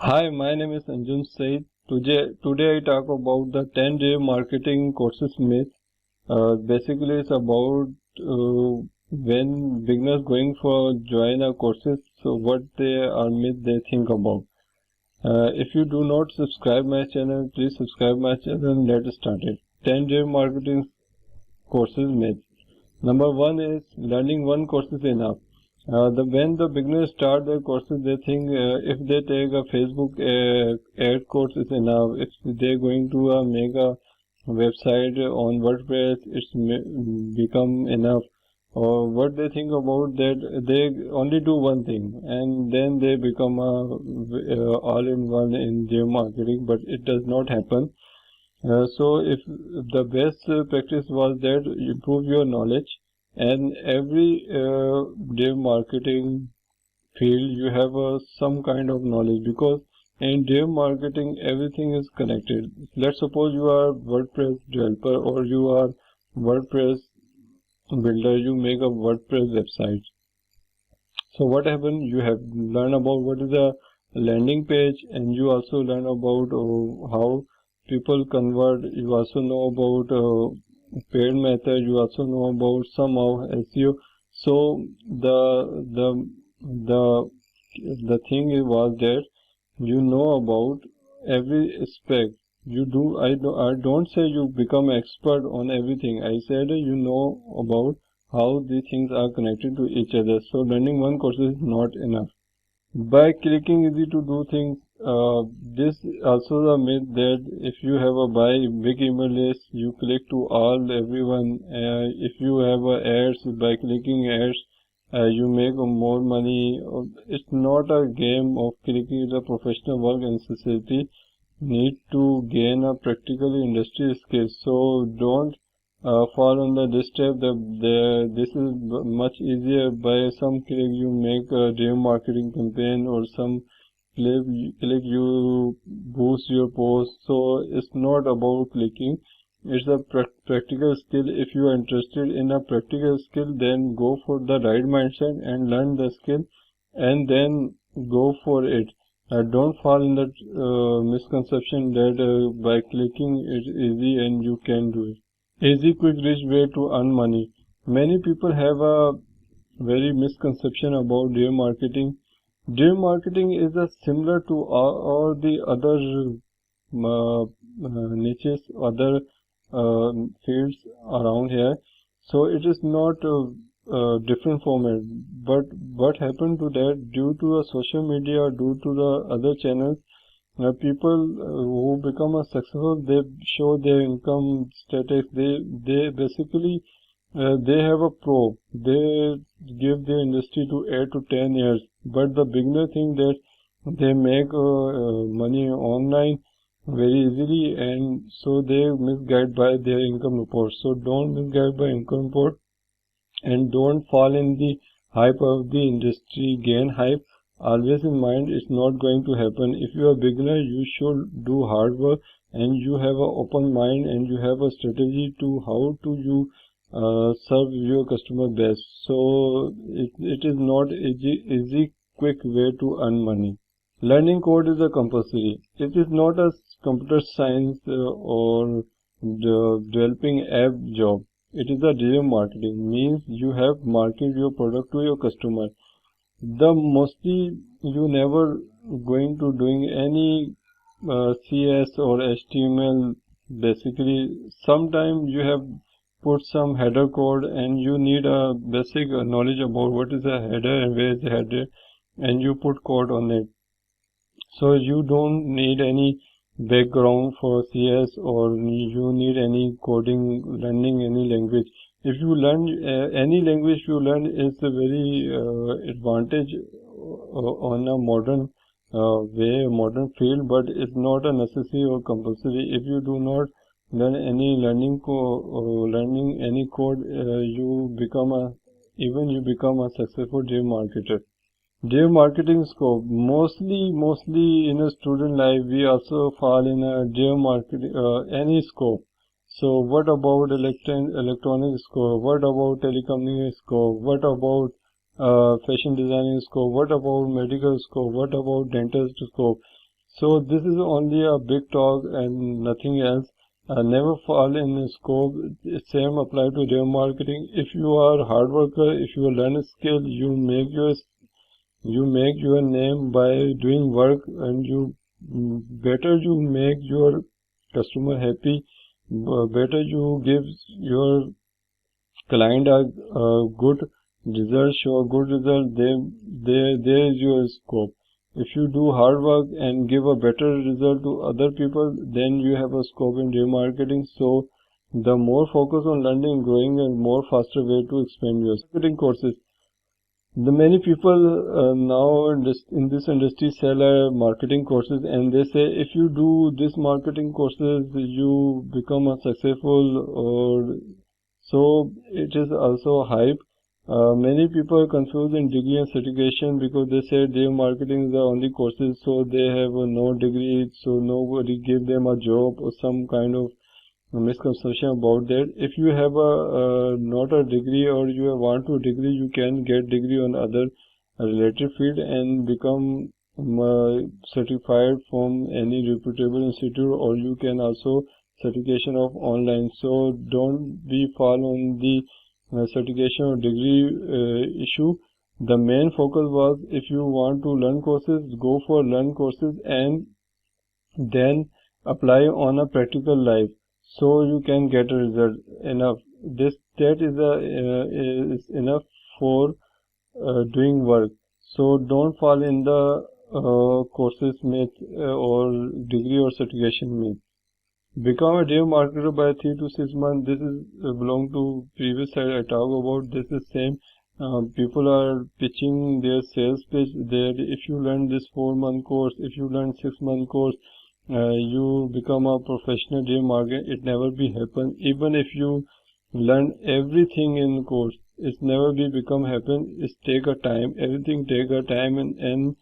Hi, my name is Anjun Said. Today I talk about the 10-day marketing courses myth. Basically, it's about when beginners going for join our courses, so what they are myth they think about. If you do not subscribe my channel, please subscribe my channel and let us start it. 10-day marketing courses myth. Number one is learning one course is enough. When the beginners start their courses, they think if they take a Facebook ad course is enough. If they're going to make a website on WordPress, it's become enough. Or what they think about that they only do one thing and then they become all-in-one in their marketing, but it does not happen. So if the best practice was that improve your knowledge, and every day marketing field you have some kind of knowledge, because in day marketing everything is connected. Let's suppose you are WordPress developer or you are WordPress builder, you make a WordPress website. So what happened, you have learned about what is a landing page, and you also learn about how people convert. You also know about paid method. You also know about somehow SEO. So the thing was that you know about every aspect. I don't say you become expert on everything. I said you know about how these things are connected to each other. So learning one course is not enough. By clicking easy to do things, this also the myth that if you have a big email list, you click to everyone. If you have ads, by clicking ads, you make more money. It's not a game of clicking the professional work and society need to gain a practical industry skill. So don't fall on this step. This is much easier. By some click you make a dream marketing campaign, or some click you boost your post. So it's not about clicking. It's a practical skill. If you are interested in a practical skill, then go for the right mindset and learn the skill, and then go for it. Don't fall in that misconception that by clicking it's easy and you can do it. Easy, quick, rich way to earn money. Many people have a very misconception about digital marketing. Digital marketing is similar to all the other niches, other fields around here. So it is not a different format. But what happened to that, due to social media, due to the other channels, people who become a successful, they show their income status. They basically they have a pro. They give their industry to 8 to 10 years. But the beginner think that they make money online very easily, and so they misguide by their income report. So don't misguide by income report, and don't fall in the hype of the industry. Gain hype. Always in mind, it's not going to happen. If you are a beginner, you should do hard work, and you have an open mind, and you have a strategy to how to you serve your customer best. So it is not easy quick way to earn money. Learning code is a compulsory. It is not a computer science or developing app job. It is a digital marketing. Means you have marketed your product to your customer. The mostly you never going to doing any CS or HTML. Basically, sometimes you have put some header code, and you need a basic knowledge about what is a header and where is the header, and you put code on it. So you don't need any background for CS, or you need any coding, learning any language. If you learn any language, you learn is a very advantage on a modern modern field, but it's not a necessary or compulsory. If you do not learn any learning any code, you become a successful digital marketer. Digital marketing scope, mostly in a student life we also fall in a digital marketing any scope. So what about electronic scope? What about telecommunication scope? What about fashion designing scope? What about medical scope? What about dentist scope? So this is only a big talk and nothing else. Never fall in scope. Same apply to their marketing. If you are a hard worker, if you learn a skill, you make your name by doing work, and better you make your customer happy, better you give your client a good result, show a good result, there is your scope. If you do hard work and give a better result to other people, then you have a scope in remarketing. So the more focus on learning, growing, and more faster way to expand your marketing courses. The many people now in this industry sell marketing courses, and they say if you do this marketing courses, you become a successful. Or so it is also hype. Many people confuse in degree and certification because they say their marketing is the only courses, so they have no degree, so nobody give them a job or some kind of misconception about that. If you have a not a degree, or you want to degree, you can get degree on other related field and become certified from any reputable institute, or you can also certification of online. So don't be fall on the certification or degree issue. The main focus was, if you want to learn courses, go for learn courses and then apply on a practical life, so you can get a result enough. That is enough for doing work. So don't fall in the courses myth or degree or certification myth. Become a digital marketer by 3 to 6 months. This is belong to previous slide I talk about. This is same. People are pitching their sales pitch that if you learn this 4-month course, if you learn 6-month course, you become a professional digital marketer. It never be happen. Even if you learn everything in course, it's never be become happen. It's take a time. Everything take a time, and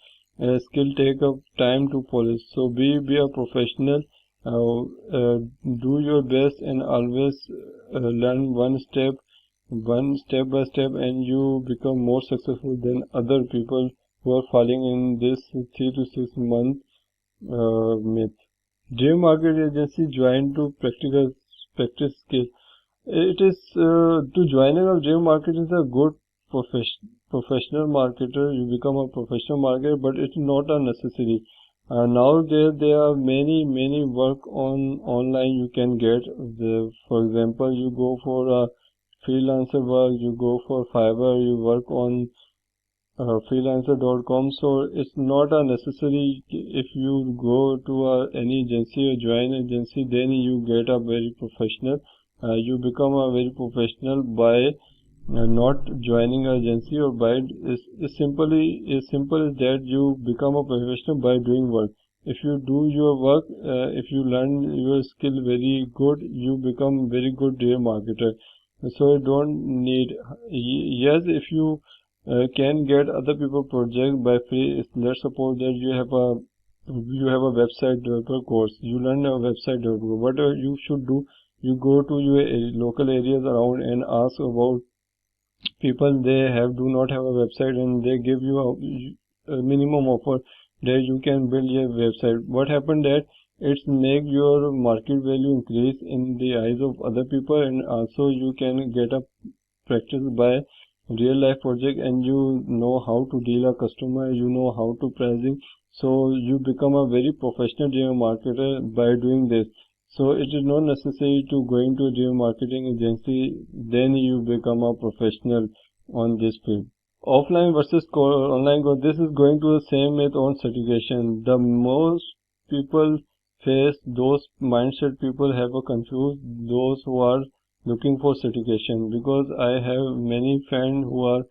skill take a time to polish. So be a professional. Do your best and always learn one step by step, and you become more successful than other people who are falling in this 3 to 6 month myth. Dream market agency join to practice skill. It is to joining of dream market is a good professional marketer. You become a professional marketer, but it's not a necessary. Now there are many work on online you can get. For example, you go for a freelancer work, you go for Fiverr, you work on freelancer.com. So it's not a necessary. If you go to any agency or join agency, then you get a very professional. You become a very professional by not joining an agency, or by is simple as that you become a professional by doing work. If you do your work, if you learn your skill very good, you become very good digital marketer. So you don't need, yes, if you can get other people project by free. Let's suppose that you have a website developer course. You learn a website developer. What you should do, you go to your local areas around and ask about people they do not have a website, and they give you a minimum offer that you can build your website. What happened that it's make your market value increase in the eyes of other people, and also you can get a practice by real life project, and you know how to deal a customer, you know how to pricing. So you become a very professional digital marketer by doing this. So it is not necessary to going to a digital marketing agency, then you become a professional on this field. Offline versus online course. This is going to the same with on certification. The most people face those mindset people have a confused those who are looking for certification, because I have many friends who are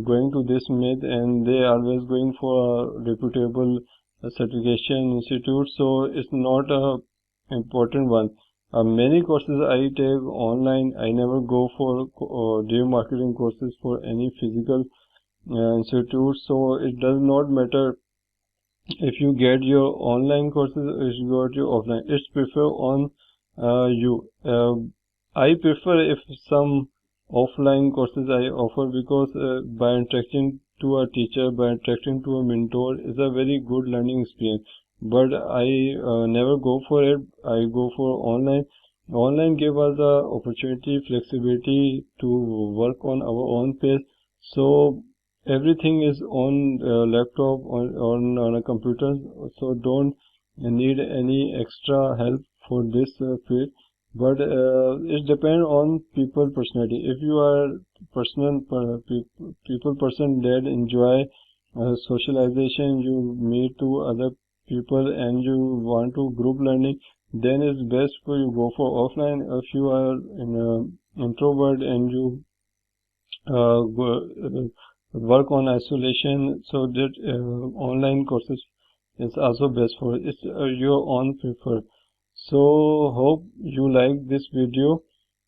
going to this myth, and they are always going for a reputable certification institute. So it's not a important one. Many courses I take online. I never go for digital marketing courses for any physical institute. So it does not matter if you get your online courses or if you got your offline. It's prefer on you. I prefer if some offline courses I offer, because by interacting to a teacher, by interacting to a mentor is a very good learning experience. but I never go for it. I go for online. Online give us the opportunity, flexibility to work on our own pace. So everything is on laptop, on a computer. So don't need any extra help for this field. But it depends on people personality. If you are people person that enjoy socialization, you meet to other people and you want to group learning, then it's best for you go for offline. If you are an introvert and you work on isolation, so that online courses is also best for it's your own prefer. So hope you like this video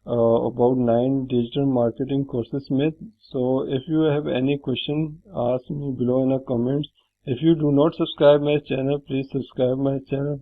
about 9 digital marketing courses myth. So if you have any question, ask me below in the comments. If you do not subscribe my channel, please subscribe my channel.